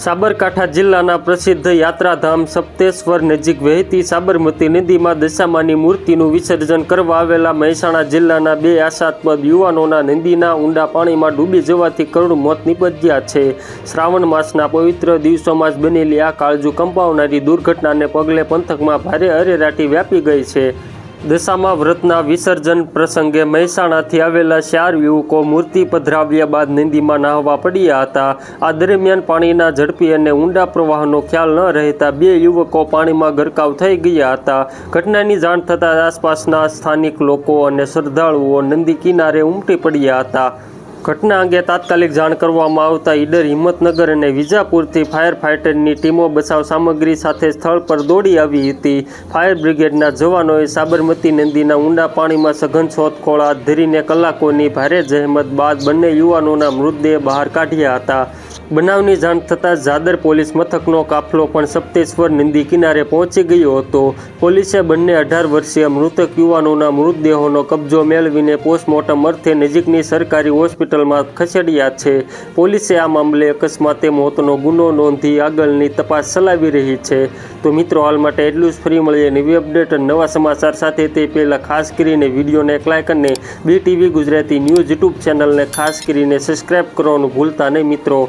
સાબરકાંઠા જિલ્લાના પ્રસિદ્ધ યાત્રાધામ સપ્તેશ્વર નજીક વહેતી સાબરમતી નદીમાં દશામાની મૂર્તિનું વિસર્જન કરવા આવેલા મહેસાણા જિલ્લાના બે આશાસ્પદ યુવાનોના નદીના ઊંડા પાણીમાં ડૂબી જવાથી કરુણ મોત નીપજ્યા છે. શ્રાવણ માસના પવિત્ર દિવસોમાં જ બનેલી આ કાળજુ કંપાવનારી દુર્ઘટનાને પગલે પંથકમાં ભારે અરેરાટી વ્યાપી ગઈ છે. દશામા વ્રતના વિસર્જન પ્રસંગે મહેસાણાથી આવેલા 4 યુવકો મૂર્તિ પધરાવ્યા બાદ નદીમાં નહાવા પડ્યા હતા. આ દરમિયાન પાણીના ઝડપી અને ઊંડા પ્રવાહનો ખ્યાલ ન રહેતા 2 યુવકો પાણીમાં ગરકાવ થઈ ગયા હતા. ઘટનાની જાણ થતાં આસપાસના સ્થાનિક લોકો અને શ્રદ્ધાળુઓ નદી કિનારે ઉમટી પડ્યા હતા. ઘટના અંગે તાત્કાલિક જાણ કરવામાં આવતા ઈડર, હિંમતનગર અને વિજાપુરથી ફાયર ફાઇટરની ટીમો બચાવ સામગ્રી સાથે સ્થળ પર દોડી આવી હતી. ફાયર બ્રિગેડના જવાનોએ સાબરમતી નદીના ઊંડા પાણીમાં સઘન શોધખોળ હાથ ધરીને કલાકોની ભારે જહેમત બાદ બંને યુવાનોના મૃતદેહ બહાર કાઢ્યા હતા. બનાવની જાણ થતાં ઝાદર પોલીસ મથકનો કાફલો પણ સપ્તેશ્વર નદી કિનારે પહોંચી ગયો હતો. પોલીસે બંને 18 વર્ષીય મૃતક યુવાનોના મૃતદેહોનો કબજો મેળવીને પોસ્ટમોર્ટમ અર્થે નજીકની સરકારી હોસ્પિટલમાં ખસેડ્યા છે. પોલીસે આ મામલે અકસ્માતે મોતનો ગુનો નોંધી આગળની તપાસ ચલાવી રહી છે. તો મિત્રો, હાલ માટે એટલું જ. ફરી મળીએ નવી અપડેટ અને નવા સમાચાર સાથે. તે પહેલાં ખાસ કરીને વિડીયોને એક લાઇક અને BTV ગુજરાતી ન્યૂઝ યુટ્યુબ ચેનલને ખાસ કરીને સબસ્ક્રાઈબ કરવાનું ભૂલતા નહીં મિત્રો.